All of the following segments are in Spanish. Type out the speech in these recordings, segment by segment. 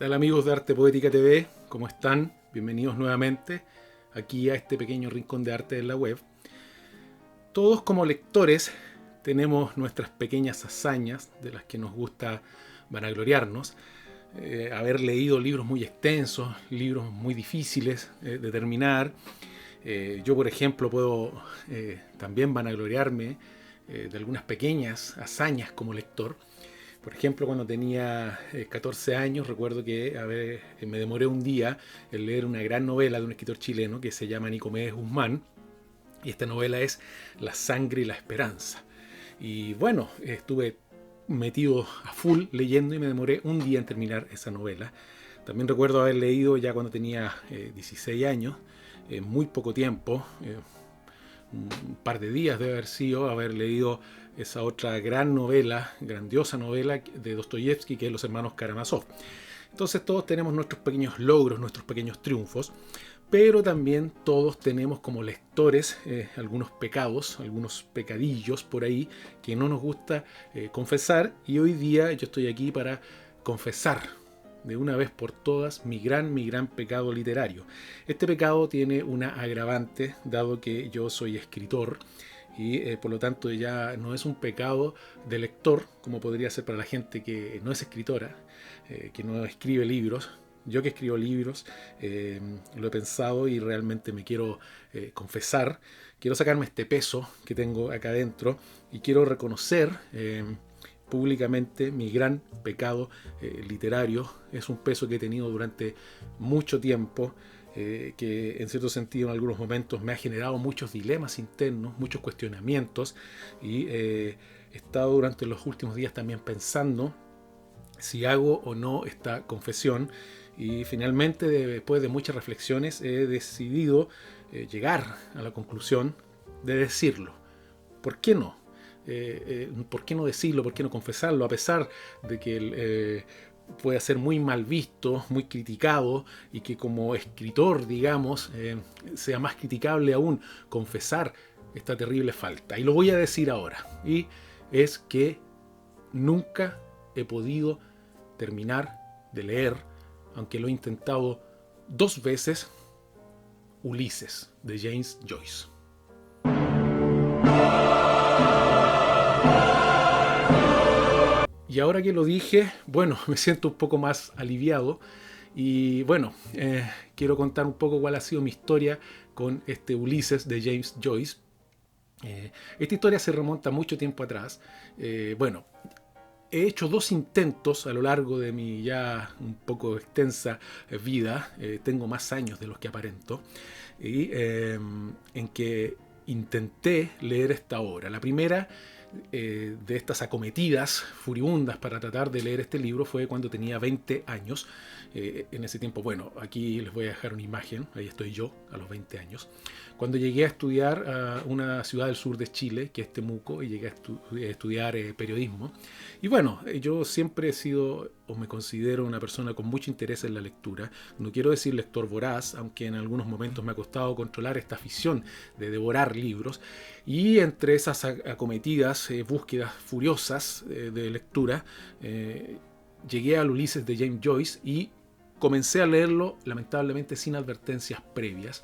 Hola amigos de Arte Poética TV, ¿cómo están? Bienvenidos nuevamente aquí a este pequeño rincón de arte en la web. Todos como lectores tenemos nuestras pequeñas hazañas de las que nos gusta vanagloriarnos. Haber leído libros muy extensos, libros muy difíciles de terminar. Yo, por ejemplo, puedo también vanagloriarme de algunas pequeñas hazañas como lector. Por ejemplo, cuando tenía 14 años, recuerdo que me demoré un día en leer una gran novela de un escritor chileno que se llama Nicomedes Guzmán. Y esta novela es La sangre y la esperanza. Y bueno, estuve metido a full leyendo y me demoré un día en terminar esa novela. También recuerdo haber leído ya cuando tenía 16 años, muy poco tiempo, un par de días debe haber sido, haber leído esa otra gran novela, grandiosa novela de Dostoyevsky, que es Los hermanos Karamazov. Entonces todos tenemos nuestros pequeños logros, nuestros pequeños triunfos, pero también todos tenemos como lectores algunos pecados, algunos pecadillos por ahí que no nos gusta confesar, y hoy día yo estoy aquí para confesar de una vez por todas mi gran pecado literario. Este pecado tiene una agravante, dado que yo soy escritor y por lo tanto ya no es un pecado de lector, como podría ser para la gente que no es escritora, que no escribe libros. Yo que escribo libros, lo he pensado y realmente me quiero confesar, quiero sacarme este peso que tengo acá adentro y quiero reconocer públicamente mi gran pecado literario. Es un peso que he tenido durante mucho tiempo, que en cierto sentido en algunos momentos me ha generado muchos dilemas internos, muchos cuestionamientos, y he estado durante los últimos días también pensando si hago o no esta confesión, y finalmente después de muchas reflexiones he decidido llegar a la conclusión de decirlo. ¿Por qué no? ¿Por qué no decirlo? ¿Por qué no confesarlo? A pesar de que puede ser muy mal visto, muy criticado, y que como escritor, digamos, sea más criticable aún confesar esta terrible falta. Y lo voy a decir ahora. Y es que nunca he podido terminar de leer, aunque lo he intentado 2 veces, Ulises, de James Joyce. Y ahora que lo dije, bueno, me siento un poco más aliviado. Y bueno, quiero contar un poco cuál ha sido mi historia con este Ulises de James Joyce. Esta historia se remonta mucho tiempo atrás. Bueno, he hecho 2 intentos a lo largo de mi ya un poco extensa vida. Tengo más años de los que aparento. Y en que intenté leer esta obra. La primera de estas acometidas furibundas para tratar de leer este libro fue cuando tenía 20 años. En ese tiempo, bueno, aquí les voy a dejar una imagen, ahí estoy yo a los 20 años, cuando llegué a estudiar a una ciudad del sur de Chile, que es Temuco, y llegué a estudiar periodismo. Y bueno, yo siempre he sido o me considero una persona con mucho interés en la lectura. No quiero decir lector voraz, aunque en algunos momentos me ha costado controlar esta afición de devorar libros. Y entre esas acometidas búsquedas furiosas de lectura, llegué al Ulises de James Joyce y comencé a leerlo, lamentablemente sin advertencias previas.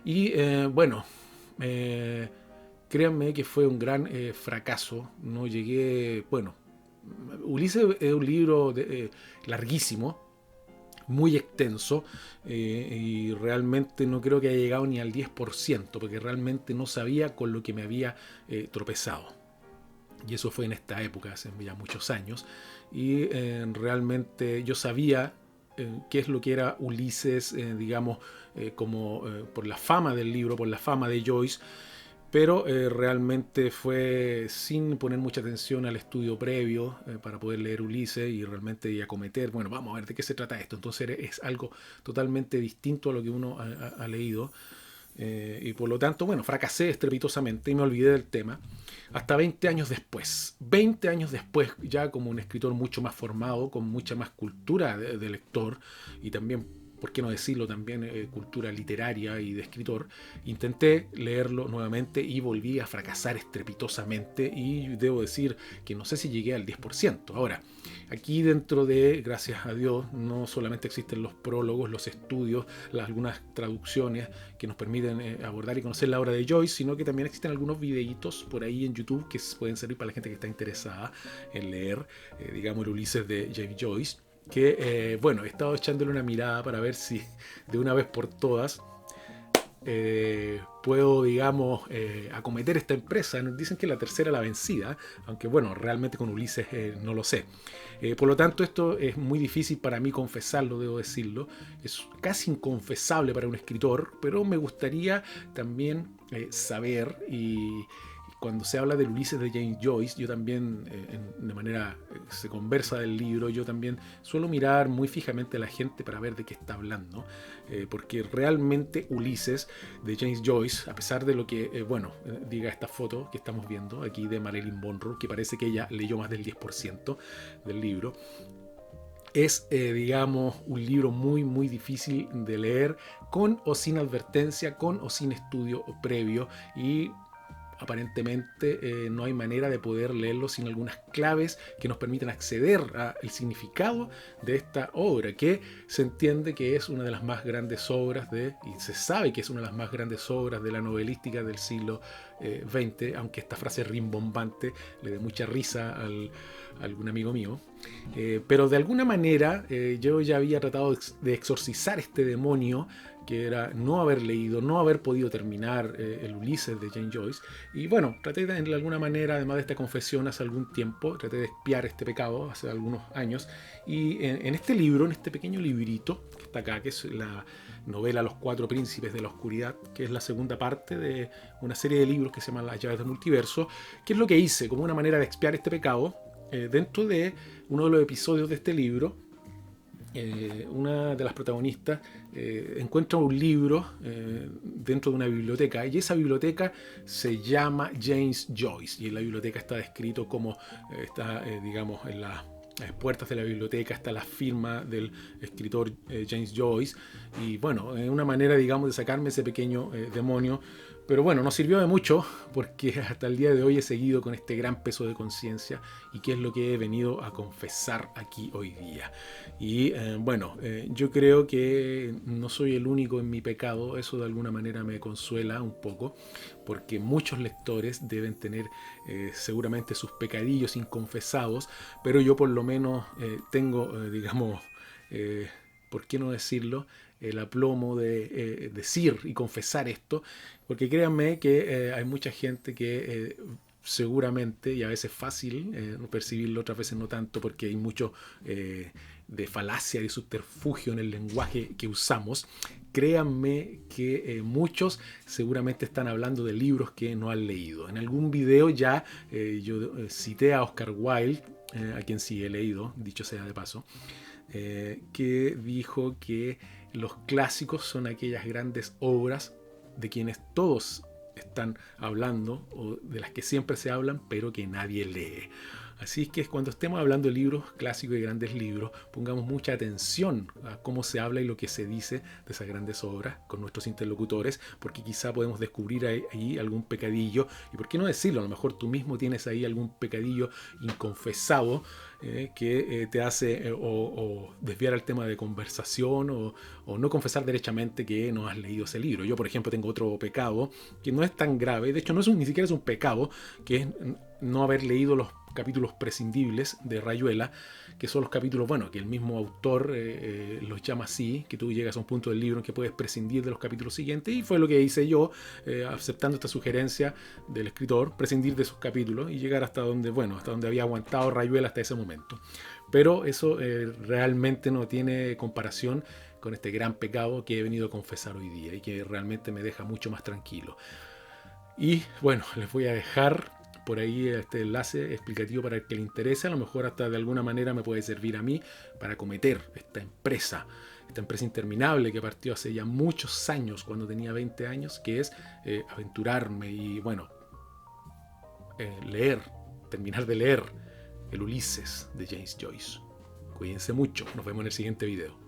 Y bueno, créanme que fue un gran fracaso. No llegué, bueno, Ulises es un libro larguísimo, muy extenso, y realmente no creo que haya llegado ni al 10%, porque realmente no sabía con lo que me había tropezado. Y eso fue en esta época, hace ya muchos años, y realmente yo sabía qué es lo que era Ulises, digamos, por la fama del libro, por la fama de Joyce, pero realmente fue sin poner mucha atención al estudio previo para poder leer Ulises y realmente acometer, bueno, vamos a ver de qué se trata esto. Entonces es algo totalmente distinto a lo que uno ha leído. Y por lo tanto, bueno, fracasé estrepitosamente y me olvidé del tema. Hasta 20 años después. 20 años después, ya como un escritor mucho más formado, con mucha más cultura de lector y también por qué no decirlo también, cultura literaria y de escritor, intenté leerlo nuevamente y volví a fracasar estrepitosamente y debo decir que no sé si llegué al 10%. Ahora, aquí dentro de, gracias a Dios, no solamente existen los prólogos, los estudios, algunas traducciones que nos permiten abordar y conocer la obra de Joyce, sino que también existen algunos videitos por ahí en YouTube que pueden servir para la gente que está interesada en leer, digamos, el Ulises de James Joyce, que, bueno, he estado echándole una mirada para ver si de una vez por todas puedo, digamos, acometer esta empresa. Nos dicen que la tercera la vencida, aunque bueno, realmente con Ulises no lo sé. Por lo tanto, esto es muy difícil para mí confesarlo, debo decirlo. Es casi inconfesable para un escritor, pero me gustaría también saber y cuando se habla del Ulises de James Joyce, yo también, de manera, se conversa del libro, yo también suelo mirar muy fijamente a la gente para ver de qué está hablando, porque realmente Ulises de James Joyce, a pesar de lo que, diga esta foto que estamos viendo aquí de Marilyn Monroe, que parece que ella leyó más del 10% del libro, es, digamos, un libro muy, muy difícil de leer, con o sin advertencia, con o sin estudio previo, y aparentemente no hay manera de poder leerlo sin algunas claves que nos permitan acceder al significado de esta obra, que se entiende que es una de las más grandes obras y se sabe que es una de las más grandes obras de la novelística del siglo XX, aunque esta frase rimbombante le dé mucha risa a algún amigo mío. Pero de alguna manera yo ya había tratado de exorcizar este demonio que era no haber leído, no haber podido terminar el Ulises de James Joyce. Y bueno, traté de alguna manera, además de esta confesión hace algún tiempo, traté de expiar este pecado hace algunos años. Y en este libro, en este pequeño librito que está acá, que es la novela Los Cuatro Príncipes de la Oscuridad, que es la segunda parte de una serie de libros que se llaman Las Llaves del Multiverso, que es lo que hice como una manera de expiar este pecado. Dentro de uno de los episodios de este libro, una de las protagonistas encuentra un libro dentro de una biblioteca, y esa biblioteca se llama James Joyce, y en la biblioteca está descrito como está, digamos, en las puertas de la biblioteca está la firma del escritor James Joyce, y bueno, es una manera, digamos, de sacarme ese pequeño demonio. Pero bueno, no sirvió de mucho, porque hasta el día de hoy he seguido con este gran peso de conciencia, y que es lo que he venido a confesar aquí hoy día. Y yo creo que no soy el único en mi pecado. Eso de alguna manera me consuela un poco, porque muchos lectores deben tener seguramente sus pecadillos inconfesados, pero yo por lo menos tengo, digamos, ¿por qué no decirlo?, el aplomo de decir y confesar esto, porque créanme que hay mucha gente que seguramente, y a veces es fácil percibirlo, otras veces no tanto, porque hay mucho de falacia y subterfugio en el lenguaje que usamos. Créanme que muchos seguramente están hablando de libros que no han leído. En algún video ya yo cité a Oscar Wilde, a quien sí he leído, dicho sea de paso, que dijo que los clásicos son aquellas grandes obras de quienes todos están hablando, o de las que siempre se hablan, pero que nadie lee. Así es que cuando estemos hablando de libros clásicos y grandes libros, pongamos mucha atención a cómo se habla y lo que se dice de esas grandes obras con nuestros interlocutores, porque quizá podemos descubrir ahí algún pecadillo. Y por qué no decirlo, a lo mejor tú mismo tienes ahí algún pecadillo inconfesado que te hace o desviar el tema de conversación, o no confesar derechamente que no has leído ese libro. Yo, por ejemplo, tengo otro pecado que no es tan grave, de hecho ni siquiera es un pecado, que es no haber leído los capítulos prescindibles de Rayuela, que son los capítulos, bueno, que el mismo autor los llama así, que tú llegas a un punto del libro en que puedes prescindir de los capítulos siguientes, y fue lo que hice yo, aceptando esta sugerencia del escritor, prescindir de esos capítulos y llegar hasta donde había aguantado Rayuela hasta ese momento. Pero eso realmente no tiene comparación con este gran pecado que he venido a confesar hoy día, y que realmente me deja mucho más tranquilo. Y bueno, les voy a dejar por ahí este enlace explicativo para el que le interese. A lo mejor hasta de alguna manera me puede servir a mí para acometer esta empresa interminable que partió hace ya muchos años, cuando tenía 20 años, que es aventurarme y terminar de leer el Ulises de James Joyce. Cuídense mucho, nos vemos en el siguiente video.